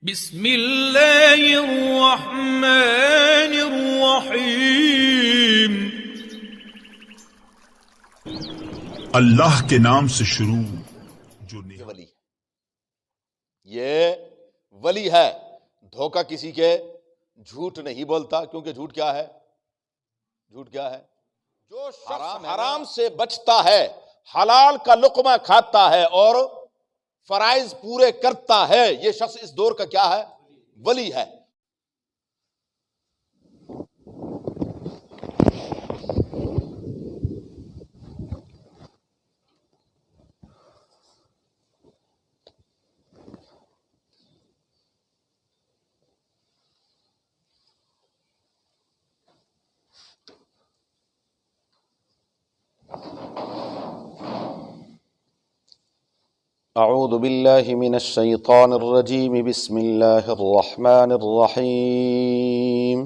بسم اللہ الرحمن الرحیم۔ اللہ کے نام سے شروع جو ولی، یہ ولی ہے، دھوکہ کسی کے جھوٹ نہیں بولتا، کیونکہ جھوٹ کیا ہے؟ جھوٹ کیا ہے؟ جو شخص حرام سے بچتا ہے، حلال کا لقمہ کھاتا ہے اور فرائض پورے کرتا ہے، یہ شخص اس دور کا کیا ہے؟ ولی ہے۔ اعوذ باللہ من الشیطان الرجیم، بسم اللہ الرحمن الرحیم۔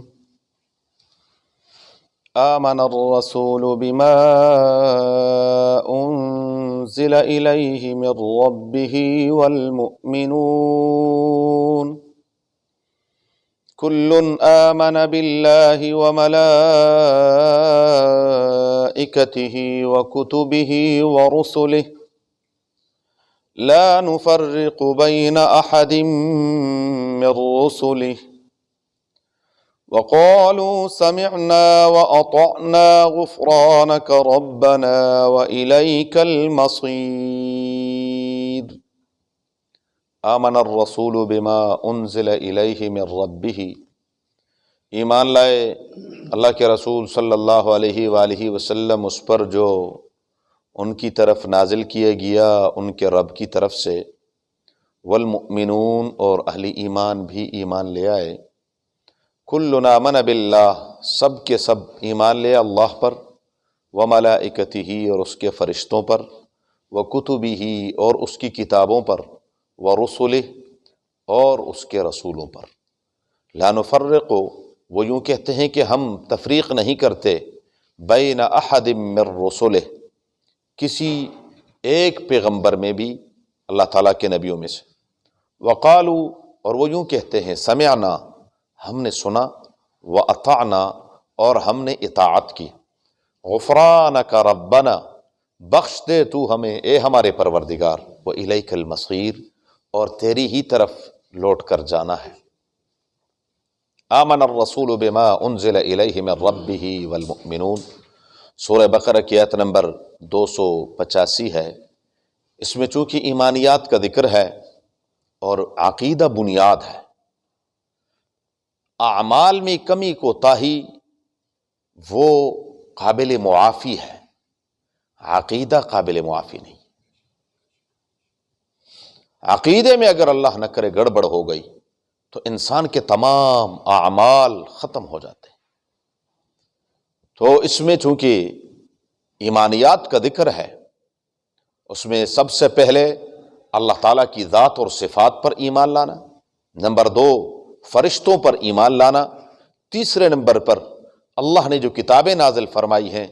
آمن الرسول بما انزل الیہ من ربہ والمؤمنون کل آمن باللہ وملائکتہ وکتبہ ورسلہ لا نفرق بين أحد من رسله وقالوا سمعنا وأطعنا غفرانك ربنا وإليك المصير۔ آمن الرسول بما انزل إليه من ربه، ایمان لائے اللہ کے رسول صلی اللہ علیہ وآلہ وسلم اس پر جو ان کی طرف نازل کیا گیا ان کے رب کی طرف سے، والمؤمنون اور اہل ایمان بھی ایمان لے آئے، کل آمن باللہ سب کے سب ایمان لے اللہ پر، وملائکتہ اور اس کے فرشتوں پر، وکتبہ اور اس کی کتابوں پر، ورسلہ اور اس کے رسولوں پر، لا نفرق وہ یوں کہتے ہیں کہ ہم تفریق نہیں کرتے، بین احد من رسلہ کسی ایک پیغمبر میں بھی اللہ تعالیٰ کے نبیوں میں سے، وقالو اور وہ یوں کہتے ہیں، سمعنا ہم نے سنا، واطعنا اور ہم نے اطاعت کی، غفرانک ربنا بخش دے تو ہمیں اے ہمارے پروردگار، والیک المصیر اور تیری ہی طرف لوٹ کر جانا ہے۔ آمن الرسول بما انزل الیہ من ربہ والمؤمنون، سورہ بقرہ کی آیت نمبر 285 ہے۔ اس میں چونکہ ایمانیات کا ذکر ہے اور عقیدہ بنیاد ہے، اعمال میں کمی کوتاہی وہ قابل معافی ہے، عقیدہ قابل معافی نہیں۔ عقیدے میں اگر اللہ نہ کرے گڑبڑ ہو گئی تو انسان کے تمام اعمال ختم ہو جاتے ہیں۔ تو اس میں چونکہ ایمانیات کا ذکر ہے، اس میں سب سے پہلے اللہ تعالیٰ کی ذات اور صفات پر ایمان لانا، نمبر 2 فرشتوں پر ایمان لانا، تیسرے نمبر پر اللہ نے جو کتابیں نازل فرمائی ہیں،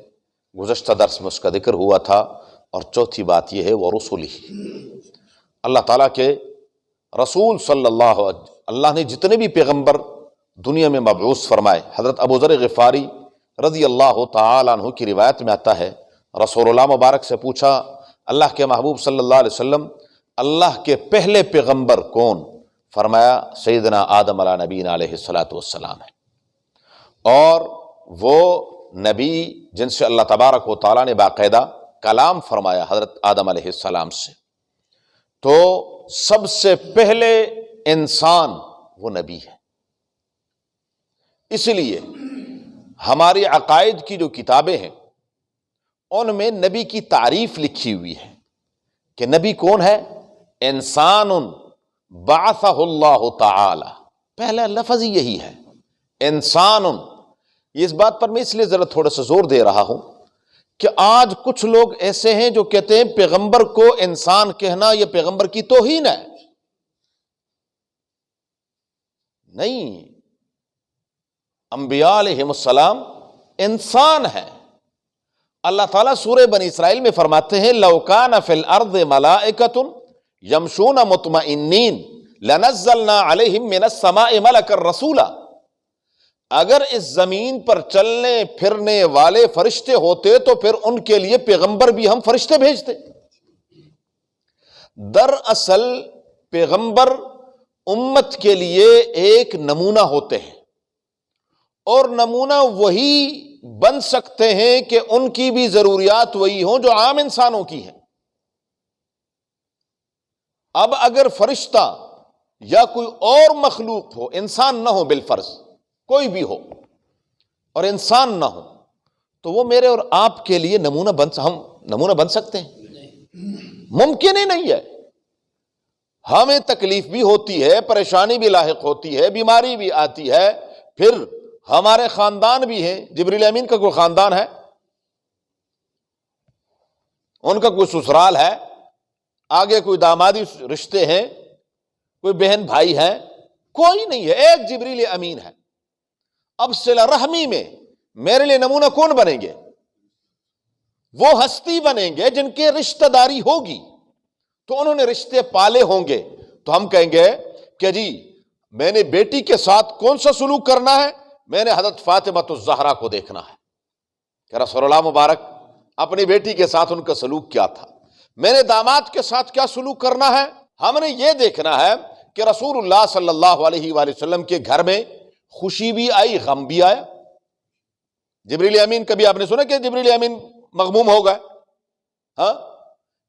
گزشتہ درس میں اس کا ذکر ہوا تھا، اور چوتھی بات یہ ہے ورسلہ، اللہ تعالیٰ کے رسول صلی اللہ نے جتنے بھی پیغمبر دنیا میں مبعوث فرمائے، حضرت ابو ذر غفاری رضی اللہ تعالیٰ عنہ کی روایت میں آتا ہے، رسول اللہ مبارک سے پوچھا اللہ کے محبوب صلی اللہ علیہ وسلم اللہ کے پہلے پیغمبر کون؟ فرمایا سیدنا آدم علیہ نبینا علیہ السلام ہے، اور وہ نبی جن سے اللہ تبارک و تعالیٰ نے باقاعدہ کلام فرمایا حضرت آدم علیہ السلام سے، تو سب سے پہلے انسان وہ نبی ہے۔ اس لیے ہماری عقائد کی جو کتابیں ہیں ان میں نبی کی تعریف لکھی ہوئی ہے کہ نبی کون ہے؟ انسان بعثہ اللہ تعالی، پہلا لفظ ہی یہی ہے انسان۔ اس بات پر میں اس لیے ذرا تھوڑا سا زور دے رہا ہوں کہ آج کچھ لوگ ایسے ہیں جو کہتے ہیں پیغمبر کو انسان کہنا یہ پیغمبر کی توہین ہے۔ نہیں، انبیاء علیہم السلام انسان ہیں۔ اللہ تعالیٰ سورہ بنی اسرائیل میں فرماتے ہیں لَوْ كَانَ فِي الْأَرْضِ مَلَائِكَةٌ يَمْشُونَ مُطْمَئِنِّينَ لنزلنا علیہم من السماء ملکا رسولا، اگر اس زمین پر چلنے پھرنے والے فرشتے ہوتے تو پھر ان کے لیے پیغمبر بھی ہم فرشتے بھیجتے۔ دراصل پیغمبر امت کے لیے ایک نمونہ ہوتے ہیں، اور نمونہ وہی بن سکتے ہیں کہ ان کی بھی ضروریات وہی ہوں جو عام انسانوں کی ہیں۔ اب اگر فرشتہ یا کوئی اور مخلوق ہو، انسان نہ ہو، بالفرض کوئی بھی ہو اور انسان نہ ہو، تو وہ میرے اور آپ کے لیے ہم نمونہ بن سکتے ہیں؟ ممکن ہی نہیں ہے۔ ہمیں تکلیف بھی ہوتی ہے، پریشانی بھی لاحق ہوتی ہے، بیماری بھی آتی ہے، پھر ہمارے خاندان بھی ہیں۔ جبریل امین کا کوئی خاندان ہے؟ ان کا کوئی سسرال ہے؟ آگے کوئی دامادی رشتے ہیں؟ کوئی بہن بھائی ہیں؟ کوئی نہیں ہے، ایک جبریل امین ہے۔ اب صلہ رحمی میں میرے لیے نمونہ کون بنیں گے؟ وہ ہستی بنیں گے جن کے رشتہ داری ہوگی، تو انہوں نے رشتے پالے ہوں گے، تو ہم کہیں گے کہ جی میں نے بیٹی کے ساتھ کون سا سلوک کرنا ہے؟ میں نے حضرت فاطمہ الزہرا کو دیکھنا ہے کہ رسول اللہ مبارک اپنی بیٹی کے ساتھ ان کا سلوک کیا تھا۔ میں نے داماد کے ساتھ کیا سلوک کرنا ہے؟ ہم نے یہ دیکھنا ہے کہ رسول اللہ صلی اللہ علیہ وآلہ وسلم کے گھر میں خوشی بھی آئی، غم بھی آیا۔ جبریل امین، کبھی آپ نے سنا کہ جبریل امین مغموم ہو گئے؟ ہاں،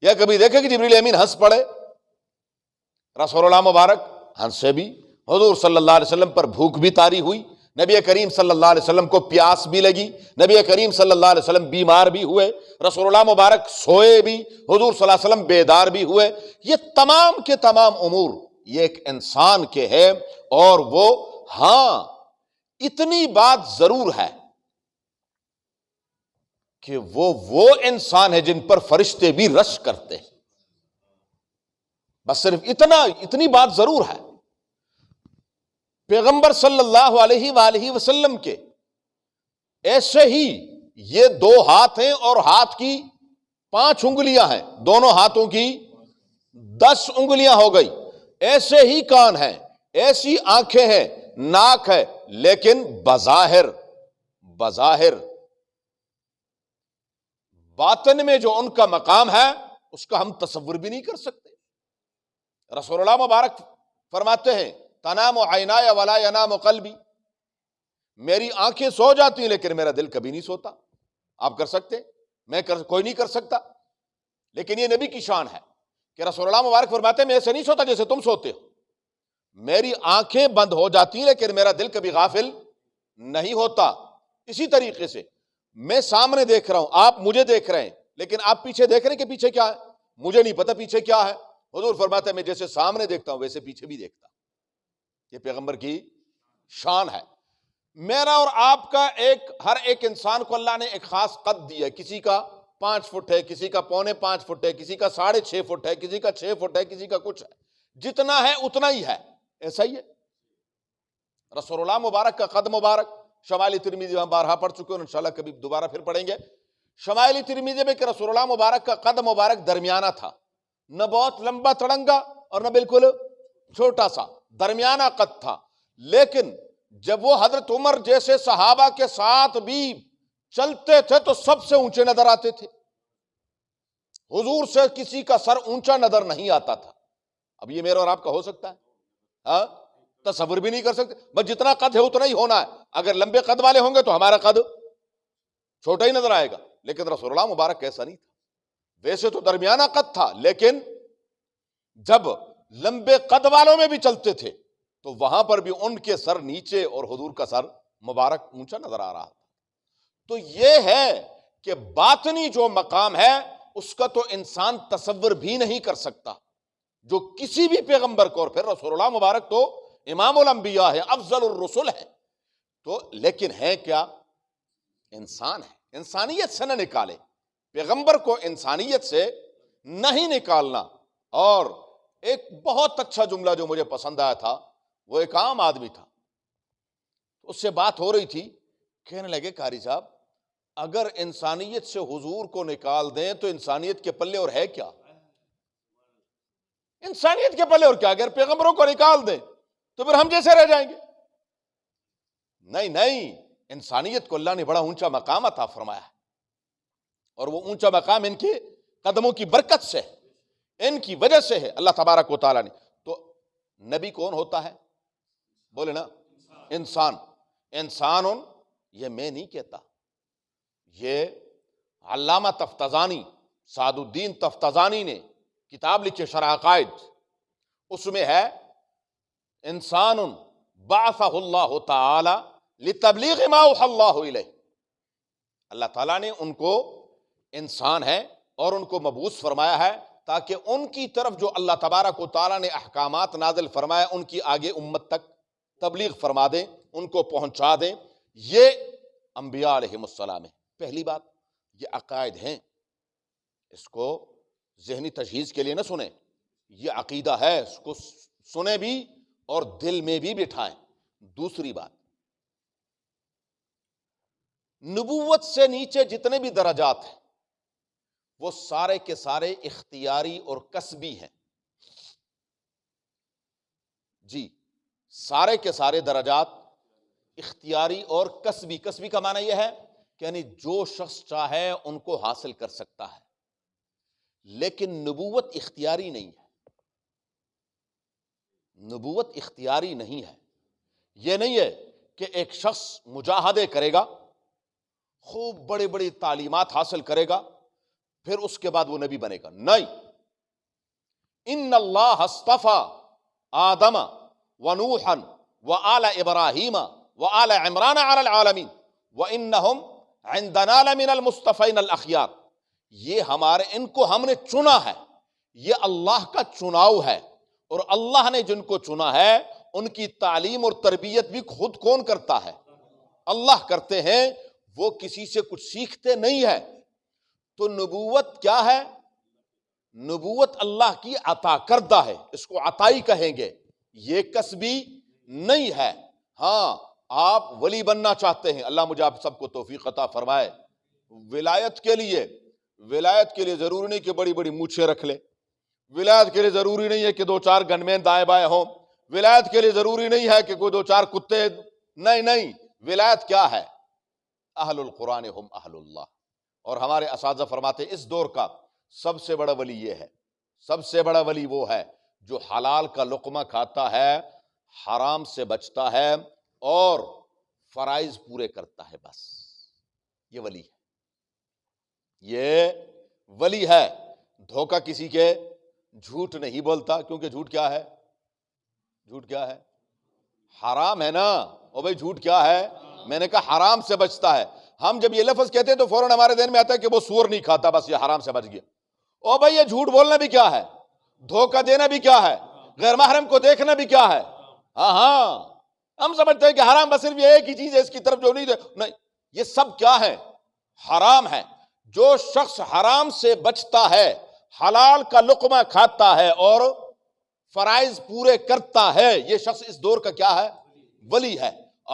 یا کبھی دیکھے کہ جبریل امین ہنس پڑے؟ رسول اللہ مبارک ہنسے بھی، حضور صلی اللہ علیہ وسلم پر بھوک بھی طاری ہوئی، نبی کریم صلی اللہ علیہ وسلم کو پیاس بھی لگی، نبی کریم صلی اللہ علیہ وسلم بیمار بھی ہوئے، رسول اللہ مبارک سوئے بھی، حضور صلی اللہ علیہ وسلم بیدار بھی ہوئے۔ یہ تمام کے تمام امور یہ ایک انسان کے ہے، اور وہ ہاں اتنی بات ضرور ہے کہ وہ انسان ہے جن پر فرشتے بھی رش کرتے ہیں، بس صرف اتنی بات ضرور ہے۔ پیغمبر صلی اللہ علیہ وآلہ وسلم کے ایسے ہی یہ 2 ہاتھ ہیں اور ہاتھ کی 5 انگلیاں ہیں، دونوں ہاتھوں کی 10 انگلیاں ہو گئی، ایسے ہی کان ہیں، ایسی آنکھیں ہیں، ناک ہے، لیکن بظاہر باطن میں جو ان کا مقام ہے اس کا ہم تصور بھی نہیں کر سکتے۔ رسول اللہ مبارک فرماتے ہیں تنام عینای ولا ینام قلبی، میری آنکھیں سو جاتی ہیں لیکن میرا دل کبھی نہیں سوتا۔ آپ کر سکتے؟ کوئی نہیں کر سکتا، لیکن یہ نبی کی شان ہے کہ رسول اللہ مبارک فرماتے ہیں میں ایسے نہیں سوتا جیسے تم سوتے ہو، میری آنکھیں بند ہو جاتی ہیں لیکن میرا دل کبھی غافل نہیں ہوتا۔ اسی طریقے سے میں سامنے دیکھ رہا ہوں، آپ مجھے دیکھ رہے ہیں، لیکن آپ پیچھے دیکھ رہے ہیں کہ پیچھے کیا ہے؟ مجھے نہیں پتا پیچھے کیا ہے۔ حضور فرماتا ہے میں جیسے سامنے دیکھتا ہوں ویسے پیچھے بھی دیکھتا ہوں۔ یہ پیغمبر کی شان ہے۔ میرا اور آپ کا ہر ایک انسان کو اللہ نے ایک خاص قد دیا ہے، کسی کا 5 فٹ ہے، کسی کا 4.25 فٹ ہے، کسی کا 6.5 فٹ ہے، کسی کا 6 فٹ ہے، کسی کا کچھ ہے، جتنا ہے اتنا ہی ہے، ایسا ہی ہے۔ رسول اللہ مبارک کا قد مبارک شمائل ترمذی ہم بارہا پڑھ چکے ہیں، انشاءاللہ کبھی دوبارہ پھر پڑھیں گے۔ شمائل ترمذی میں کہ رسول اللہ مبارک کا قد مبارک درمیانہ تھا، نہ بہت لمبا تڑنگا اور نہ بالکل چھوٹا سا، درمیانہ قد تھا۔ لیکن جب وہ حضرت عمر جیسے صحابہ کے ساتھ بھی چلتے تھے تو سب سے اونچے نظر آتے تھے، حضور سے کسی کا سر اونچا نظر نہیں آتا تھا۔ اب یہ میرا اور آپ کا ہو سکتا ہے؟ ہاں، تصور بھی نہیں کر سکتے، بس جتنا قد ہے اتنا ہی ہونا ہے۔ اگر لمبے قد والے ہوں گے تو ہمارا قد چھوٹا ہی نظر آئے گا، لیکن رسول اللہ مبارک ایسا نہیں تھا۔ ویسے تو درمیانہ قد تھا، لیکن جب لمبے قد والوں میں بھی چلتے تھے تو وہاں پر بھی ان کے سر نیچے اور حضور کا سر مبارک اونچا نظر آ رہا تھا۔ تو یہ ہے کہ باطنی جو مقام ہے اس کا تو انسان تصور بھی نہیں کر سکتا، جو کسی بھی پیغمبر کو، اور پھر رسول اللہ مبارک تو امام الانبیاء ہے، افضل الرسل ہے، تو لیکن ہے کیا؟ انسان ہے۔ انسانیت سے نہ نکالے، پیغمبر کو انسانیت سے نہیں نکالنا۔ اور ایک بہت اچھا جملہ جو مجھے پسند آیا تھا، وہ ایک عام آدمی تھا، اس سے بات ہو رہی تھی، کہنے لگے قاری صاحب اگر انسانیت سے حضور کو نکال دیں تو انسانیت کے پلے اور ہے کیا؟ انسانیت کے پلے اور کیا، اگر پیغمبروں کو نکال دیں تو پھر ہم جیسے رہ جائیں گے؟ نہیں، انسانیت کو اللہ نے بڑا اونچا مقام عطا فرمایا ہے، اور وہ اونچا مقام ان کے قدموں کی برکت سے ہے، ان کی وجہ سے ہے اللہ تبارک و تعالیٰ نے۔ تو نبی کون ہوتا ہے؟ بولے نا، انسان یہ میں نہیں کہتا، یہ علامہ تفتزانی، سعد الدین تفتزانی نے کتاب لکھی شرح عقائد، اس میں ہے انسان بعثہ اللہ تعالی لتبلیغ ما اوحی اللہ الیہ، اللہ تعالیٰ نے ان کو انسان ہے اور ان کو مبعوث فرمایا ہے تاکہ ان کی طرف جو اللہ تبارک و تعالیٰ نے احکامات نازل فرمایا ان کی آگے امت تک تبلیغ فرما دیں، ان کو پہنچا دیں۔ یہ انبیاء علیہ السلام ہے۔ پہلی بات، یہ عقائد ہیں، اس کو ذہنی تجہیز کے لیے نہ سنیں، یہ عقیدہ ہے، اس کو سنیں بھی اور دل میں بھی بٹھائیں۔ دوسری بات، نبوت سے نیچے جتنے بھی درجات ہیں وہ سارے کے سارے اختیاری اور کسبی ہیں۔ جی، سارے کے سارے درجات اختیاری اور کسبی۔ کسبی کا معنی یہ ہے کہ یعنی جو شخص چاہے ان کو حاصل کر سکتا ہے، لیکن نبوت اختیاری نہیں ہے۔ نبوت اختیاری نہیں ہے، یہ نہیں ہے کہ ایک شخص مجاہدے کرے گا، خوب بڑی بڑی تعلیمات حاصل کرے گا، پھر اس کے بعد وہ نبی بنے گا۔ نہیں، ان اللہ اصطفى آدم ونوحا وآل ابراہیم وآل عمران علی العالمین وانہم عندنا لمن المصطفین الاخیار۔ یہ ان کو ہم نے چنا ہے، یہ اللہ کا چناؤ ہے، اور اللہ نے جن کو چنا ہے ان کی تعلیم اور تربیت بھی خود کون کرتا ہے؟ اللہ کرتے ہیں، وہ کسی سے کچھ سیکھتے نہیں ہے۔ تو نبوت کیا ہے؟ نبوت اللہ کی عطا کردہ ہے، اس کو عطائی کہیں گے، یہ کسبی نہیں ہے۔ ہاں، آپ ولی بننا چاہتے ہیں، اللہ مجھے آپ سب کو توفیق عطا فرمائے۔ ولایت کے لیے ضروری نہیں کہ بڑی بڑی مونچھیں رکھ لے، ولایت کے لیے ضروری نہیں ہے کہ دو چار گن مین دائیں بائیں ہوں، ولایت کے لیے ضروری نہیں ہے کہ کوئی دو چار کتے، نہیں، ولایت کیا ہے؟ اہل القرآن ہم اہل اللہ۔ اور ہمارے اساتذہ فرماتے اس دور کا سب سے بڑا ولی یہ ہے، سب سے بڑا ولی وہ ہے جو حلال کا لقمہ کھاتا ہے، حرام سے بچتا ہے اور فرائض پورے کرتا ہے، بس یہ ولی ہے، یہ ولی ہے۔ دھوکہ کسی کے، جھوٹ نہیں بولتا، کیونکہ جھوٹ کیا ہے؟ حرام ہے نا۔ او بھائی جھوٹ کیا ہے؟ میں نے کہا حرام سے بچتا ہے۔ ہم جب یہ لفظ کہتے ہیں تو فوراً ہمارے ذہن میں آتا ہے کہ وہ سور نہیں کھاتا، بس یہ حرام سے بچ گیا۔ او بھائی یہ جھوٹ بولنا بھی کیا ہے؟ دھوکہ دینا بھی کیا ہے؟ غیر محرم کو دیکھنا بھی کیا ہے؟ ہاں، ہم سمجھتے ہیں کہ حرام بس صرف یہ ایک ہی چیز ہے، اس کی طرف جو نہیں، یہ سب کیا ہے؟ حرام ہے۔ جو شخص حرام سے بچتا ہے، حلال کا لقمہ کھاتا ہے اور فرائض پورے کرتا ہے، یہ شخص اس دور کا کیا ہے؟ ولی ہے۔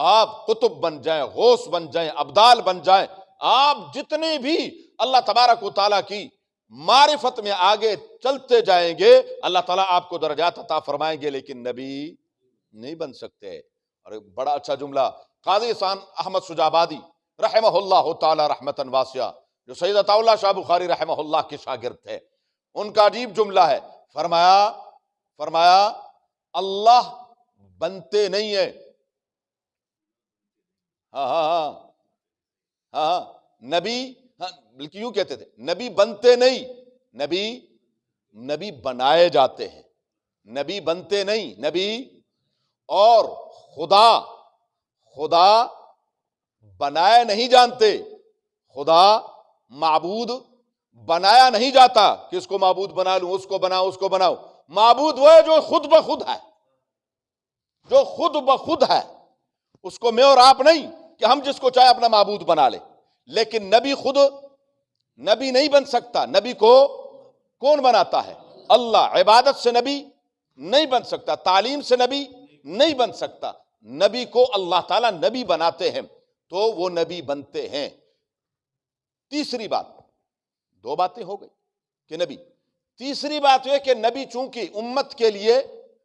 آپ قطب بن جائیں، غوث بن جائیں، ابدال بن جائیں، آپ جتنے بھی اللہ تبارک و تعالیٰ کی معرفت میں آگے چلتے جائیں گے، اللہ تعالیٰ آپ کو درجات عطا فرمائیں گے، لیکن نبی نہیں بن سکتے۔ اور بڑا اچھا جملہ قاضی احسان احمد شجابادی رحمہ اللہ تعالی رحمتاً واسعہ، جو سید عطا اللہ شاہ بخاری رحمہ اللہ کے شاگرد تھے، ان کا عجیب جملہ ہے، فرمایا اللہ بنتے نہیں ہیں۔ ہاں، نبی، بلکہ یوں کہتے تھے، نبی بنتے نہیں، نبی بنائے جاتے ہیں۔ نبی بنتے نہیں، نبی، اور خدا بنائے نہیں جانتے، خدا معبود بنایا نہیں جاتا کہ اس کو معبود بنا لوں، اس کو بناؤ۔ معبود وہ ہے جو خود بخود ہے، جو خود بخود ہے، اس کو میں اور آپ نہیں کہ ہم جس کو چاہے اپنا معبود بنا لے۔ لیکن نبی خود نبی نہیں بن سکتا، نبی کو کون بناتا ہے؟ اللہ۔ عبادت سے نبی نہیں بن سکتا، تعلیم سے نبی نہیں بن سکتا، نبی کو اللہ تعالیٰ نبی بناتے ہیں تو وہ نبی بنتے ہیں۔ تیسری بات، دو باتیں ہو گئی کہ نبی۔ تیسری بات یہ کہ نبی چونکہ امت کے لیے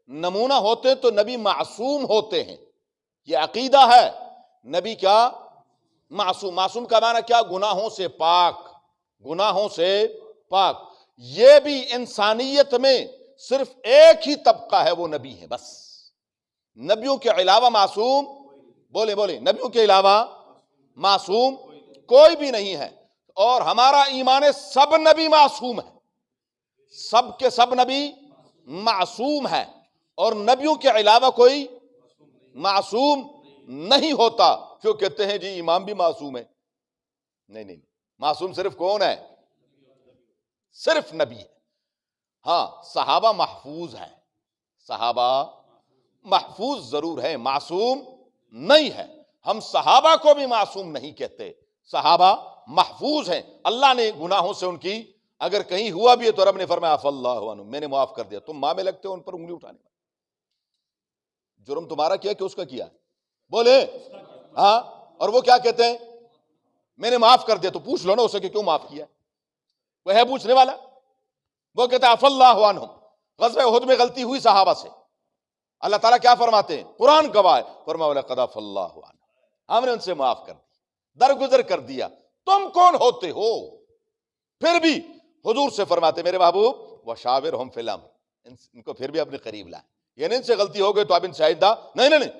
نمونہ ہوتے ہیں تو نبی معصوم ہوتے ہیں. یہ عقیدہ ہے. نبی کیا؟ معصوم. معصوم کا معنی کیا؟ گناہوں سے پاک. گناہوں سے پاک. یہ بھی انسانیت میں صرف ایک ہی طبقہ ہے، وہ نبی ہے بس. نبیوں کے علاوہ معصوم، بولے بولے، نبیوں کے علاوہ معصوم کوئی بھی نہیں ہے. اور ہمارا ایمان ہے سب نبی معصوم ہے، سب کے سب نبی معصوم ہے، اور نبیوں کے علاوہ کوئی معصوم نہیں ہوتا. کیوں کہتے ہیں جی امام بھی معصوم ہے؟ نہیں نہیں، معصوم صرف کون ہے؟ صرف نبی ہے. ہاں صحابہ محفوظ ہیں، صحابہ محفوظ ضرور ہے، معصوم نہیں ہے. ہم صحابہ کو بھی معصوم نہیں کہتے، صحابہ محفوظ ہیں. اللہ نے گناہوں سے ان کی اگر کہیں ہوا بھی ہے تو رب نے فرمایا عفا اللہ عنہم، میں نے معاف کر دیا. تم ماں میں لگتے ہو ان پر انگلی اٹھانے میں. جرم تمہارا کیا کہ اس کا کیا؟ بولے ہاں. اور وہ کیا کہتے ہیں؟ میں نے معاف کر دیا. تو پوچھ لو نا اسے کہ کیوں معاف کیا؟ وہ ہے پوچھنے والا؟ وہ کہتا ہے عفا اللہ عنہم. غزوہ احد میں غلطی ہوئی صحابہ سے، اللہ تعالیٰ کیا فرماتے ہیں؟ قرآن گواہ ہے، فرمایا وَلَقَدْ عَفَا اللَّهُ عَنْهُمْ، ہم نے ان سے معاف کر دیا، درگزر کر دیا. تم کون ہوتے ہو؟ پھر بھی حضور سے فرماتے میرے محبوب وَشَاوِرْهُمْ فِي الْأَمْرِ، ان کو پھر بھی اپنے قریب لائیں. یعنی ان سے غلطی ہو گئی تو اب ان سے آئندہ نہیں،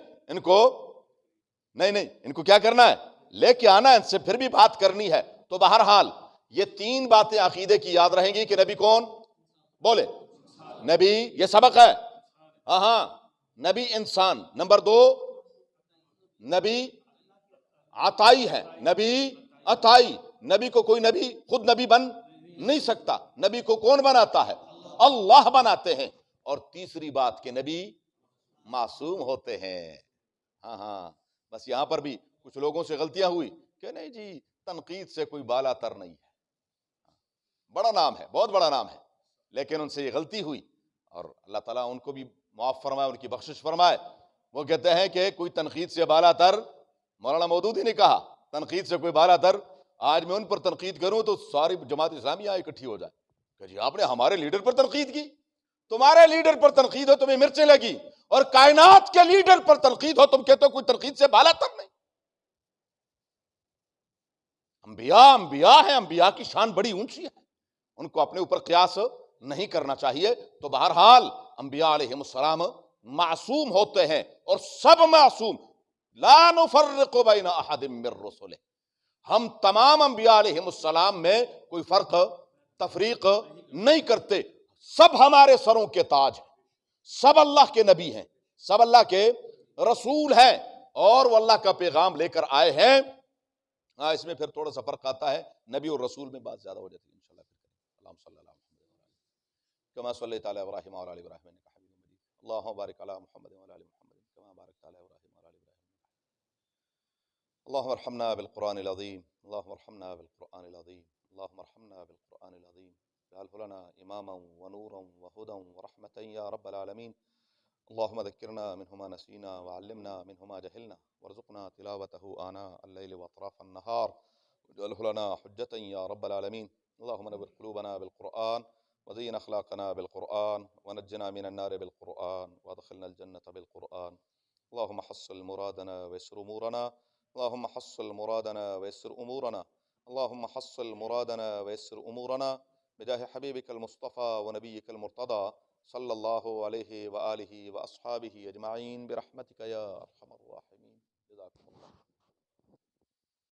ان کو کیا کرنا ہے؟ لے کے آنا ہے، ان سے پھر بھی بات کرنی ہے. تو بہرحال یہ تین باتیں عقیدے کی یاد رہیں گی کہ نبی کون؟ بولے نبی، یہ سبق ہے. ہاں نبی انسان. نمبر دو، نبی عطائی ہے، نبی عطائی. نبی کو کوئی نبی خود نبی بن نہیں سکتا. نبی کو کون بناتا ہے؟ اللہ بناتے ہیں. اور تیسری بات کہ نبی معصوم ہوتے ہیں. ہاں بس یہاں پر بھی کچھ لوگوں سے غلطیاں ہوئی کہ نہیں جی تنقید سے کوئی بالا تر نہیں ہے. بڑا نام ہے، بہت بڑا نام ہے، لیکن ان سے یہ غلطی ہوئی اور اللہ تعالیٰ ان کو بھی معاف فرمائے، ان کی بخشش فرمائے. وہ کہتے ہیں کہ کوئی تنقید سے بالا تر، مولانا مودودی نے کہا تنقید سے کوئی بالا تر. آج میں ان پر تنقید کروں تو ساری جماعت اسلامیہ اکٹھی ہو جائے کہ جی آپ نے ہمارے لیڈر پر تنقید کی. تمہارے لیڈر پر تنقید ہو تمہیں مرچیں لگی، اور کائنات کے لیڈر پر تنقید ہو تم کہتے ہو کوئی تنقید سے بالا تر نہیں. انبیاء ہیں، انبیاء کی شان بڑی اونچی ہے، ان کو اپنے اوپر قیاس نہیں کرنا چاہیے. تو بہرحال انبیاء علیہم السلام معصوم ہوتے ہیں، اور سب معصوم. لا نفرق بین احد من رسلہ، ہم تمام انبیاء علیہم السلام میں کوئی فرق تفریق نہیں کرتے. سب ہمارے سروں کے تاج ہیں، سب اللہ کے نبی ہیں، سب اللہ کے رسول ہیں، اور وہ اللہ کا پیغام لے کر آئے ہیں. ہاں اس میں پھر تھوڑا سا فرق آتا ہے، نبی اور رسول میں بات زیادہ ہو جاتی ہے. انشاءاللہ پھر اللہم صلی اللہ علیہ وسلم کما صلیت علی ابراہیم وعلی آل ابراہیم انک حمید مجید. اللہم بارک علی محمد وعلی آل محمد کما بارکت علی ابراہیم وعلی آل ابراہیم. اللہم ارحمنا بالقرآن العظیم، اللہم ارحمنا بالقرآن العظیم، اللہم ارحمنا بالقرآن العظیم. اجعلہ لنا اماما ونورا وہدا ورحمتا یا رب العالمین. اللہم ذکرنا منہ ما نسینا وعلمنا منہ ما جہلنا وارزقنا تلاوتہ آناء اللیل واطراف النہار واجعلہ لنا حجتا یا رب العالمین. اللہم نور قلوبنا بالقرآن وزین اخلاقنا بالقرآن ونجنا من النار بالقرآن وادخلنا الجنة بالقرآن. اللہم حصل مرادنا ويسر امورنا، اللہم حصل مرادنا ويسر امورنا، اللہم حصل مرادنا ويسر امورنا بجاہ حبیبک المصطفى ونبیک المرتضى صلی اللہ علیہ وآلہ واصحابہ اجمعین برحمتک یا ارحم الراحمین.